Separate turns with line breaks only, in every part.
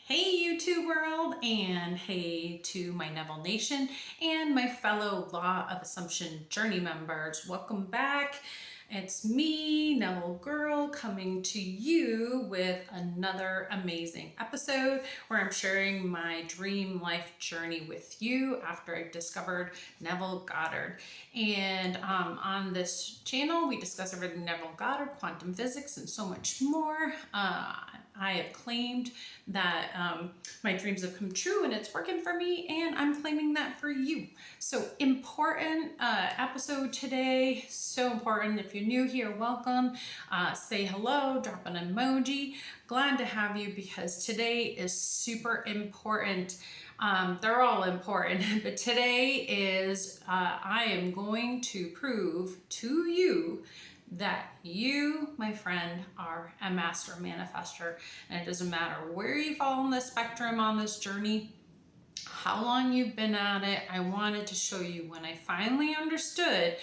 Hey YouTube world, and hey to my Neville Nation and my fellow Law of Assumption Journey members. Welcome back. It's me, Neville Girl, coming to you with another amazing episode where I'm sharing my dream life journey with you after I discovered Neville Goddard. And on this channel, we discuss everything Neville Goddard, quantum physics, and so much more. I have claimed that my dreams have come true and it's working for me, and I'm claiming that for you. So important episode today, so important. If you're new here, welcome. Say hello, drop an emoji. Glad to have you because today is super important. They're all important, but today is I am going to prove to you that you, my friend, are a master manifester, and it doesn't matter where you fall on the spectrum on this journey, how long you've been at it. I wanted to show you when I finally understood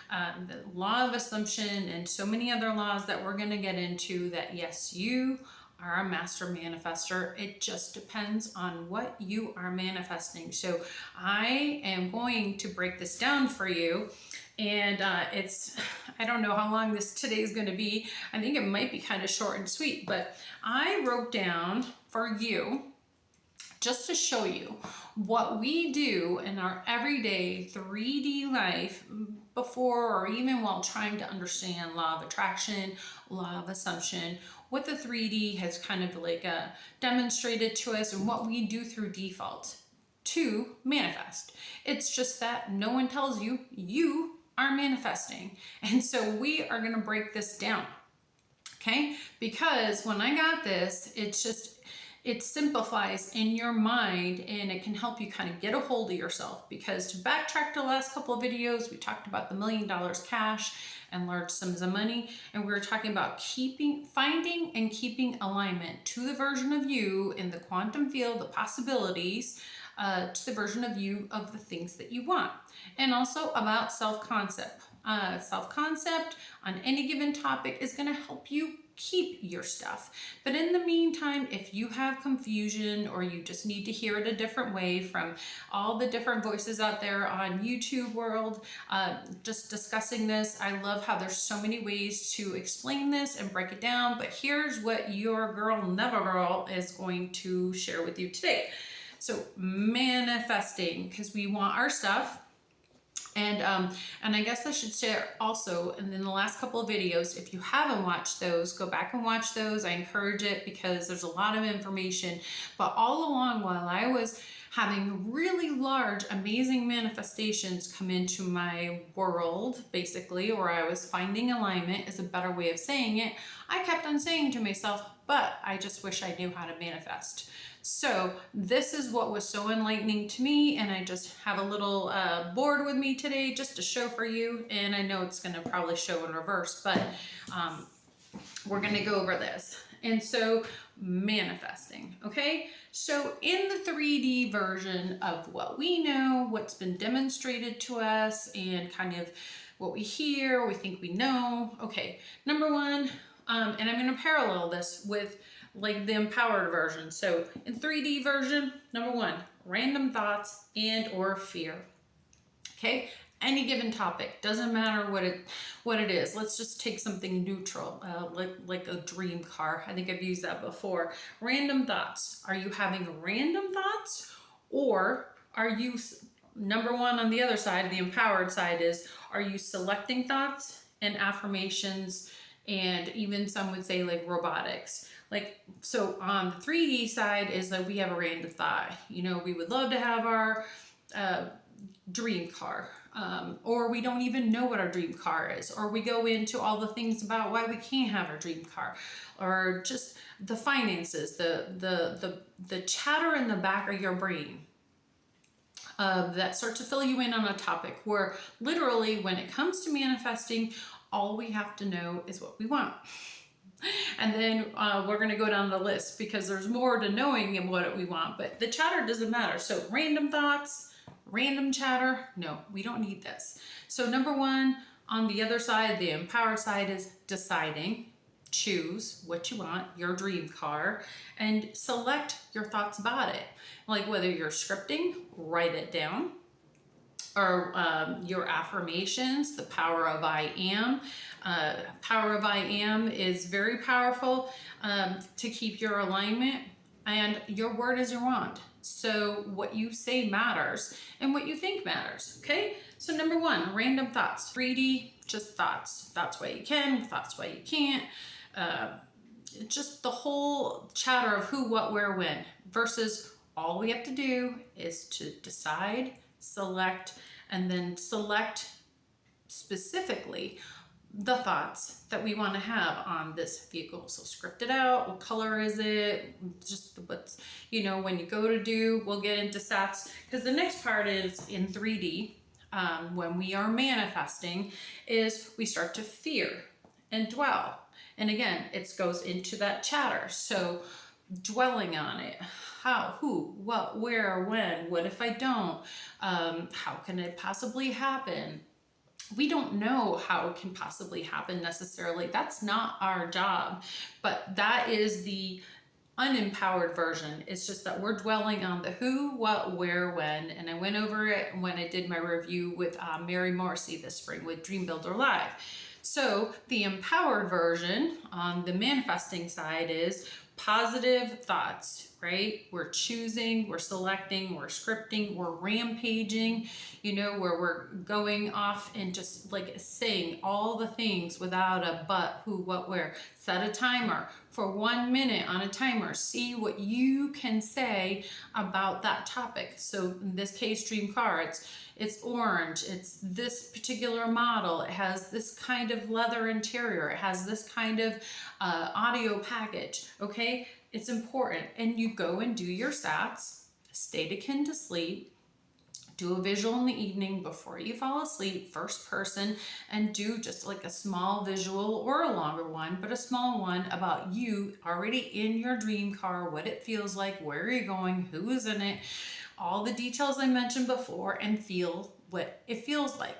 the law of assumption and so many other laws that we're going to get into, that yes, you are a master manifester. It just depends on what you are manifesting. So I am going to break this down for you. And I don't know how long today is going to be. I think it might be kind of short and sweet, but I wrote down for you just to show you what we do in our everyday 3D life before or even while trying to understand law of attraction, law of assumption, what the 3D has kind of like demonstrated to us, and what we do through default to manifest. It's just that no one tells you you are manifesting. And so we are going to break this down. Okay? Because when I got this, it simplifies in your mind, and it can help you kind of get a hold of yourself. Because to backtrack to the last couple of videos, we talked about the $1 million cash and large sums of money, and we were talking about finding and keeping alignment to the version of you in the quantum field, the possibilities, to the version of you of the things that you want, and also about self-concept. Self-concept on any given topic is going to help you keep your stuff. But in the meantime, if you have confusion or you just need to hear it a different way from all the different voices out there on YouTube world, just discussing this, I love how there's so many ways to explain this and break it down. But here's what your girl, Neville Girl, is going to share with you today. So manifesting, because we want our stuff. And I guess I should share also, and in the last couple of videos, if you haven't watched those, go back and watch those. I encourage it because there's a lot of information. But all along, while I was having really large, amazing manifestations come into my world, basically, or I was finding alignment is a better way of saying it, I kept on saying to myself, but I just wish I knew how to manifest. So this is what was so enlightening to me, and I just have a little board with me today just to show for you, and I know it's going to probably show in reverse, but we're going to go over this. And so manifesting, okay? So in the 3D version of what we know, what's been demonstrated to us, and kind of what we hear, we think we know. Okay, number one, and I'm going to parallel this with like the empowered version. So in 3D version, number one, random thoughts and or fear. Okay, any given topic, doesn't matter what it is. Let's just take something neutral, like a dream car. I think I've used that before. Random thoughts. Are you having random thoughts, or are you, number one on the other side, the empowered side, is are you selecting thoughts and affirmations, and even some would say like robotics? Like, so on the 3D side is that we have a random thought. You know, we would love to have our dream car, or we don't even know what our dream car is, or we go into all the things about why we can't have our dream car, or just the finances, the chatter in the back of your brain that starts to fill you in on a topic, where literally when it comes to manifesting, all we have to know is what we want. And then we're going to go down the list because there's more to knowing what we want, but the chatter doesn't matter. So random thoughts, random chatter, no, we don't need this. So number one, on the other side, the empowered side, is deciding. choose what you want, your dream car, and select your thoughts about it. Like whether you're scripting, write it down, or your affirmations, the power of I am. Power of I am is very powerful to keep your alignment, and your word is your wand. So what you say matters and what you think matters, okay? So number one, random thoughts. 3D, just thoughts. Thoughts why you can, thoughts why you can't. Just the whole chatter of who, what, where, when, versus all we have to do is to decide, select, and then select specifically the thoughts that we want to have on this vehicle. So script it out. What color is it? Just what's, when you go to do, we'll get into sats, because the next part is in 3D. When we are manifesting, is we start to fear and dwell. And again, it goes into that chatter. So dwelling on it. How, who, what, where, when, what if I don't? How can it possibly happen? We don't know how it can possibly happen necessarily. That's not our job, but that is the unempowered version. It's just that we're dwelling on the who, what, where, when, and I went over it when I did my review with Mary Morrissey this spring with Dream Builder Live. So the empowered version on the manifesting side is positive thoughts, right? We're choosing, we're selecting, we're scripting, we're rampaging, where we're going off and just like saying all the things without a but, who, what, where. Set a timer for 1 minute on a timer. See what you can say about that topic. So in this case, dream car, it's orange, it's this particular model, it has this kind of leather interior, it has this kind of audio package, okay? It's important. And you go and do your sats, state akin to sleep, do a visual in the evening before you fall asleep, first person, and do just like a small visual or a longer one, but a small one about you already in your dream car, what it feels like, where are you going, who is in it, all the details I mentioned before, and feel what it feels like.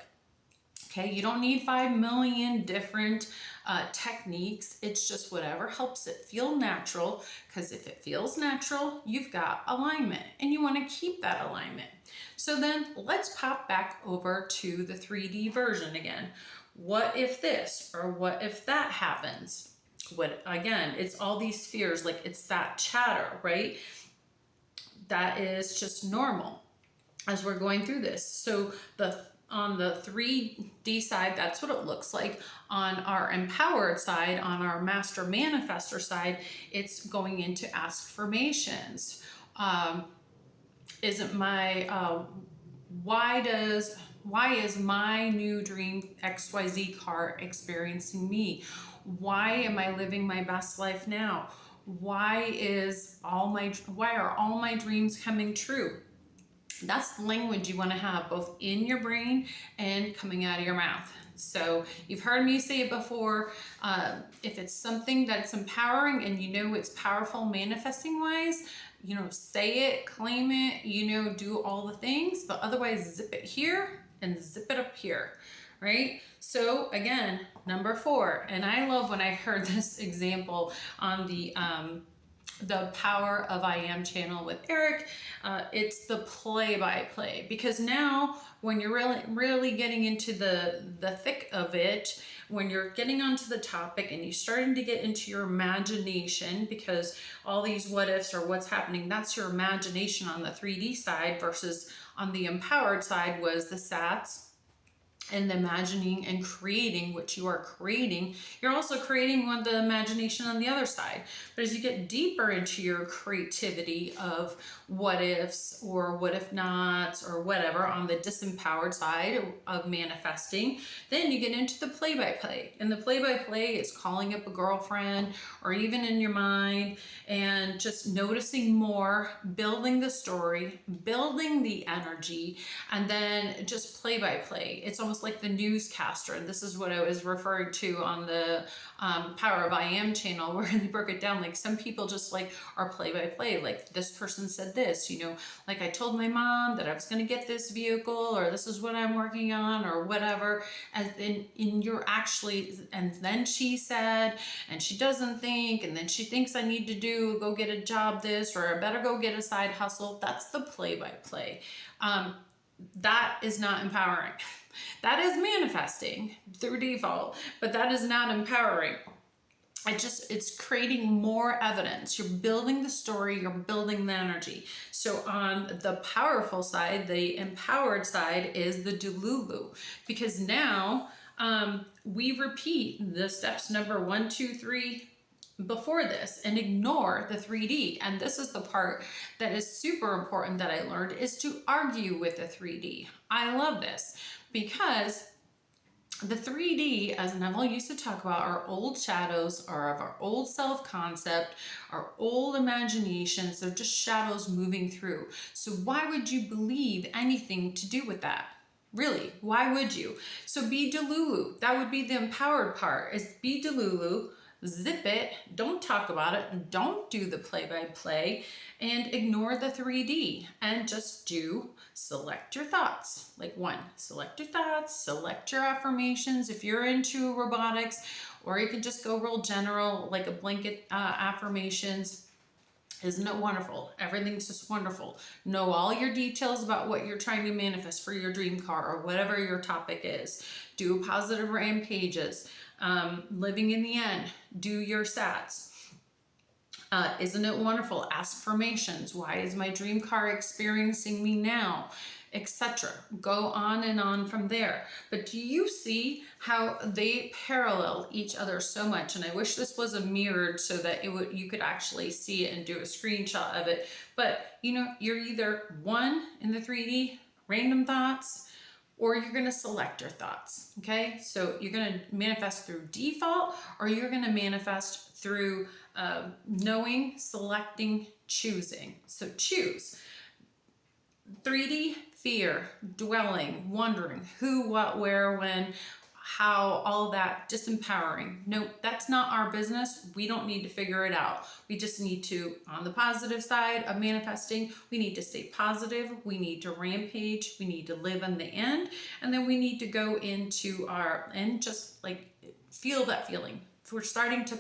Okay, you don't need 5 million different techniques. It's just whatever helps it feel natural, because if it feels natural, you've got alignment and you want to keep that alignment. So then let's pop back over to the 3D version again. What if this or what if that happens? What, again, it's all these fears, like it's that chatter, right? That is just normal as we're going through this. So on the 3D side, that's what it looks like. On our empowered side, on our master manifestor side, it's going into affirmations. Why is my new dream XYZ car experiencing me? Why am I living my best life now? Why are all my dreams coming true? That's the language you want to have both in your brain and coming out of your mouth. So you've heard me say it before. If it's something that's empowering and it's powerful manifesting wise, say it, claim it, do all the things, but otherwise zip it here and zip it up here, right? So again, number 4, and I love when I heard this example on the Power of I Am channel with Eric. It's the play-by-play, because now when you're really getting into the thick of it, when you're getting onto the topic and you're starting to get into your imagination, because all these what ifs or what's happening, that's your imagination on the 3D side, versus on the empowered side was the sats and the imagining and creating what you are creating. You're also creating with the imagination on the other side. But as you get deeper into your creativity of what ifs or what if nots or whatever on the disempowered side of manifesting, then you get into the play-by-play. And the play-by-play is calling up a girlfriend or even in your mind and just noticing more, building the story, building the energy, and then just play-by-play. It's almost almost like the newscaster. And this is what I was referring to on the Power of I Am channel, where they broke it down. Like some people just like are play by play. Like this person said this, you know, like I told my mom that I was going to get this vehicle, or this is what I'm working on, or whatever. And in you're actually, and then she said, and she doesn't think, and then she thinks I need to go get a job this, or I better go get a side hustle. That's the play by play. That is not empowering. That is manifesting through default, but that is not empowering. It's creating more evidence. You're building the story, you're building the energy. So on the powerful side, the empowered side is the delulu, because now we repeat the steps number 1, 2, 3 before this and ignore the 3D. And this is the part that is super important that I learned, is to argue with the 3D. I love this because the 3D, as Neville used to talk about, are old shadows, are of our old self-concept, our old imaginations. They're just shadows moving through. So why would you believe anything to do with that? Really, why would you? So be delulu. That would be the empowered part, is be delulu. Zip it, don't talk about it, don't do the play-by-play, and ignore the 3D, and just select your thoughts. Like 1, select your thoughts, select your affirmations if you're into robotics, or you can just go real general, like a blanket affirmations. Isn't it wonderful? Everything's just wonderful. Know all your details about what you're trying to manifest for your dream car, or whatever your topic is. Do positive rampages. Living in the end. Do your sats. Isn't it wonderful? Affirmations. Why is my dream car experiencing me now? Etc. Go on and on from there. But do you see how they parallel each other so much? And I wish this was a mirrored so that you could actually see it and do a screenshot of it. But you know, you're either 1 in the 3D, random thoughts, or you're going to select your thoughts. Okay, so you're going to manifest through default, or you're going to manifest through knowing, selecting, choosing. So choose. 3D, fear, dwelling, wondering, who, what, where, when, how, all that, disempowering. No, that's not our business. We don't need to figure it out. We just need to, on the positive side of manifesting, we need to stay positive. We need to rampage. We need to live in the end. And then we need to go into and just like feel that feeling. If we're starting to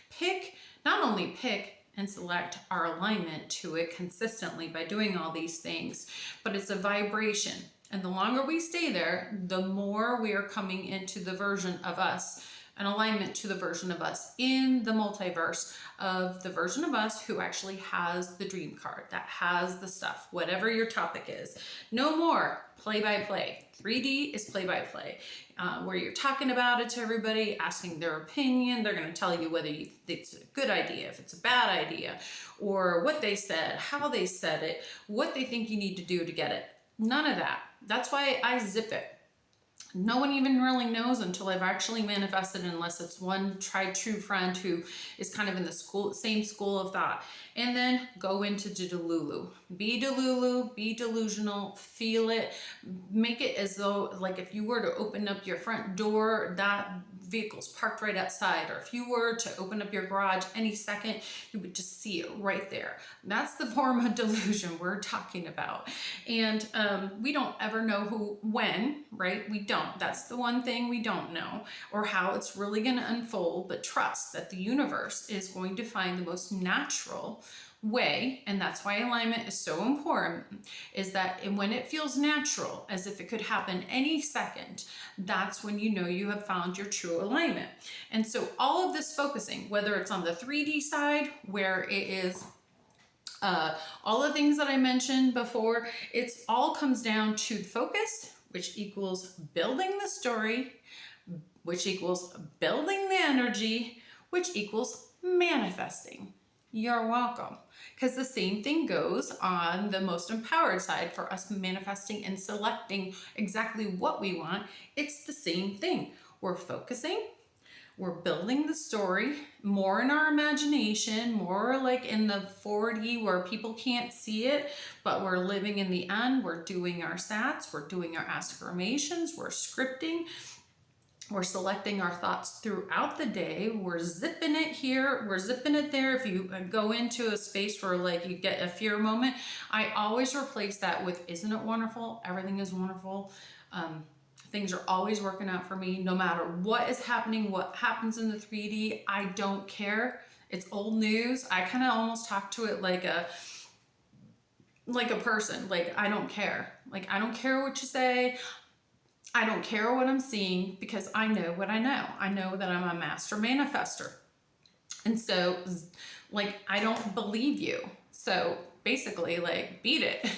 pick, not only pick and select our alignment to it consistently by doing all these things, but it's a vibration. And the longer we stay there, the more we are coming into the version of us, an alignment to the version of us in the multiverse of the version of us who actually has the dream card, that has the stuff, whatever your topic is. No more play-by-play. 3D is play-by-play, where you're talking about it to everybody, asking their opinion. They're going to tell you whether it's a good idea, if it's a bad idea, or what they said, how they said it, what they think you need to do to get it. None of that. That's why I zip it. No one even really knows until I've actually manifested, unless it's one tried true friend who is kind of in the same school of thought. And then go into delulu. Be delulu, be delusional, feel it, make it as though, like if you were to open up your front door, that vehicle's parked right outside, or if you were to open up your garage any second, you would just see it right there. That's the form of delusion we're talking about. And we don't ever know when, right? We don't. That's the one thing we don't know, or how it's really going to unfold, but trust that the universe is going to find the most natural way, and that's why alignment is so important, is that when it feels natural, as if it could happen any second, that's when you know you have found your true alignment. And so all of this focusing, whether it's on the 3D side, where it is all the things that I mentioned before, it's all comes down to focus, which equals building the story, which equals building the energy, which equals manifesting. You're welcome. Because the same thing goes on the most empowered side for us manifesting and selecting exactly what we want. It's the same thing. We're focusing, We're building the story more in our imagination, more like in the 4D where people can't see it, but we're living in the end. We're doing our sats, we're doing our affirmations, we're scripting, we're selecting our thoughts throughout the day. We're zipping it here, we're zipping it there. If you go into a space where like you get a fear moment, I always replace that with, isn't it wonderful? Everything is wonderful. Things are always working out for me, no matter what is happening, what happens in the 3D. I don't care. It's old news. I kind of almost talk to it like a person. Like, I don't care. Like, I don't care what you say. I don't care what I'm seeing, because I know what I know. I know that I'm a master manifester. And so, like, I don't believe you. So basically, like, beat it,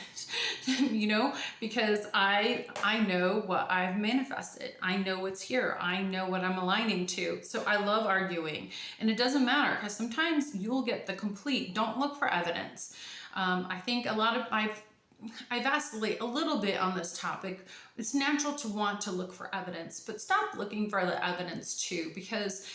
because I know what I've manifested. I know what's here. I know what I'm aligning to. So I love arguing, and it doesn't matter, because sometimes you'll get the complete. Don't look for evidence. I think I vacillate a little bit on this topic. It's natural to want to look for evidence, but stop looking for the evidence too, because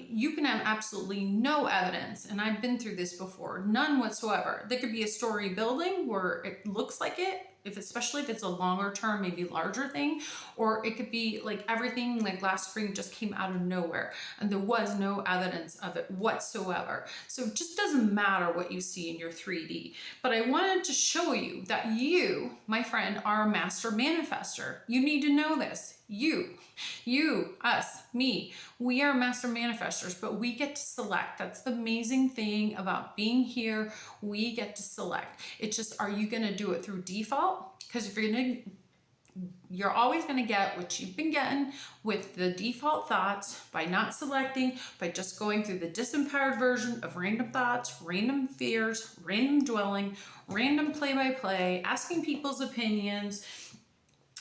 you can have absolutely no evidence. And I've been through this before, none whatsoever. There could be a story building where it looks like it, especially if it's a longer term, maybe larger thing, or it could be like everything like last spring just came out of nowhere and there was no evidence of it whatsoever. So it just doesn't matter what you see in your 3D. But I wanted to show you that you, my friend, are a master manifester. You need to know this. You, us, me, we are master manifestors, but we get to select. That's the amazing thing about being here. We get to select. It's just, are you going to do it through default? Because if you're always going to get what you've been getting with the default thoughts by not selecting, by just going through the disempowered version of random thoughts, random fears, random dwelling, random play-by-play, asking people's opinions,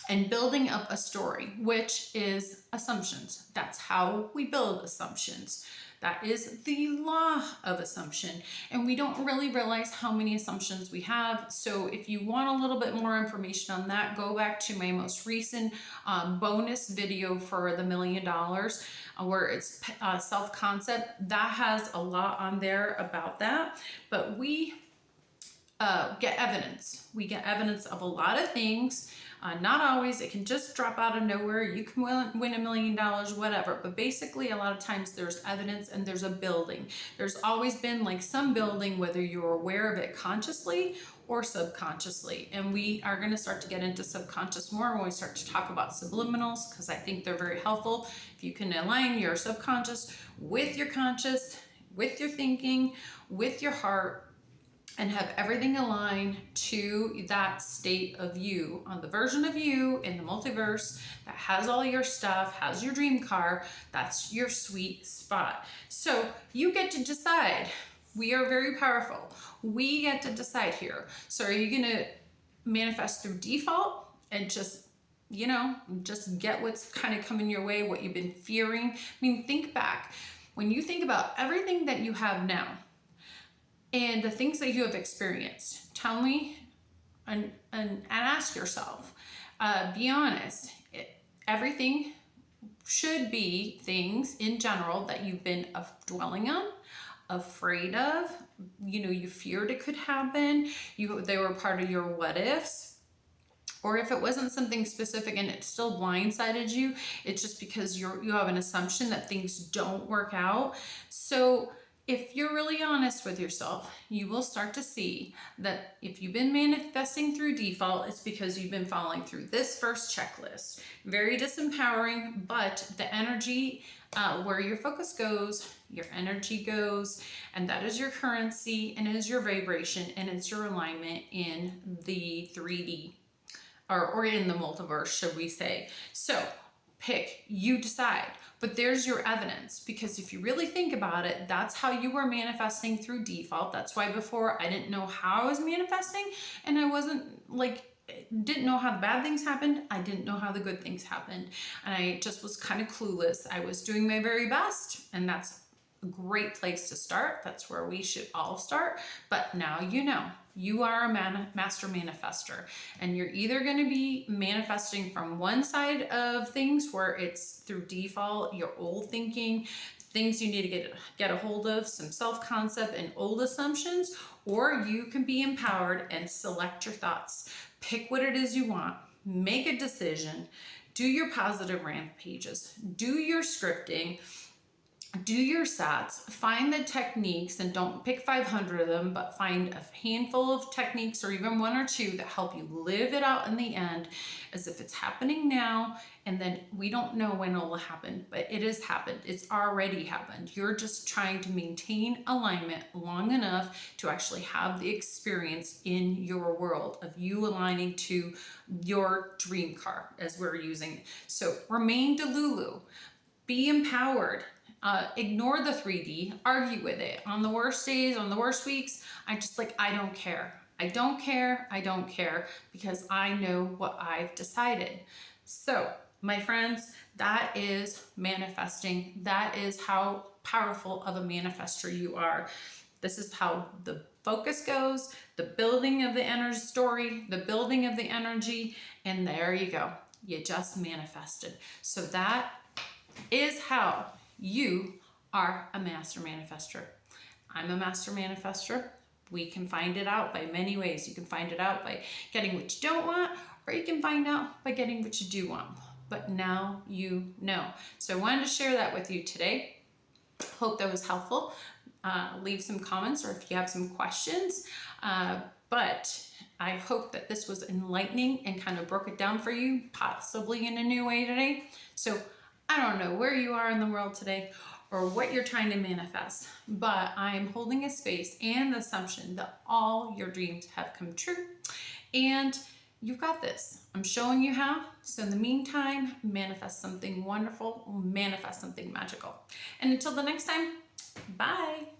and building up a story, which is assumptions. That's how we build assumptions. That is the law of assumption. And we don't really realize how many assumptions we have. So if you want a little bit more information on that, go back to my most recent bonus video for the $1 million, where it's self-concept. That has a lot on there about that. But we get evidence. We get evidence of a lot of things. Not always. It can just drop out of nowhere. You can win $1 million, whatever. But basically, a lot of times there's evidence and there's a building. There's always been like some building, whether you're aware of it consciously or subconsciously. And we are going to start to get into subconscious more when we start to talk about subliminals, because I think they're very helpful. If you can align your subconscious with your conscious, with your thinking, with your heart, and have everything align to that state of you, on the version of you in the multiverse that has all your stuff, has your dream car, that's your sweet spot. So you get to decide. We are very powerful. We get to decide here. So are you going to manifest through default and just get what's kind of coming your way, what you've been fearing? I mean, think back. When you think about everything that you have now, and the things that you have experienced, tell me and ask yourself, be honest. Everything should be things in general that you've been dwelling on, afraid of, you feared it could happen, they were part of your what ifs. Or if it wasn't something specific and it still blindsided you, it's just because you have an assumption that things don't work out. So if you're really honest with yourself, you will start to see that if you've been manifesting through default, it's because you've been following through this first checklist. Very disempowering, but the energy, where your focus goes, your energy goes, and that is your currency, and it is your vibration, and it's your alignment in the 3D, or in the multiverse, should we say. So pick, you decide. But there's your evidence, because if you really think about it, that's how you were manifesting through default. That's why before I didn't know how I was manifesting, and I wasn't didn't know how the bad things happened. I didn't know how the good things happened. And I just was kind of clueless. I was doing my very best, and that's a great place to start. That's where we should all start. But now you know. You are a master manifester, and you're either going to be manifesting from one side of things where it's through default, your old thinking, things you need to get a hold of, some self-concept and old assumptions, or you can be empowered and select your thoughts. Pick what it is you want, make a decision, do your positive rampages, do your scripting, do your sats, find the techniques, and don't pick 500 of them, but find a handful of techniques or even one or two that help you live it out in the end as if it's happening now. And then we don't know when it will happen, but it has happened. It's already happened. You're just trying to maintain alignment long enough to actually have the experience in your world of you aligning to your dream car, as we're using it. So remain Delulu, be empowered. Ignore the 3D, argue with it. On the worst days, on the worst weeks, I don't care. I don't care because I know what I've decided. So, my friends, that is manifesting. That is how powerful of a manifester you are. This is how the focus goes, the building of the energy story, the building of the energy, and there you go. You just manifested. So that is how you are a master manifester. I'm a master manifester. We can find it out by many ways. You can find it out by getting what you don't want, or you can find out by getting what you do want. But now you know. So I wanted to share that with you today. Hope that was helpful. Leave some comments or if you have some questions. But I hope that this was enlightening and kind of broke it down for you, possibly in a new way today. So I don't know where you are in the world today or what you're trying to manifest, but I'm holding a space and the assumption that all your dreams have come true and you've got this. I'm showing you how. So in the meantime, manifest something wonderful, manifest something magical. And until the next time, bye.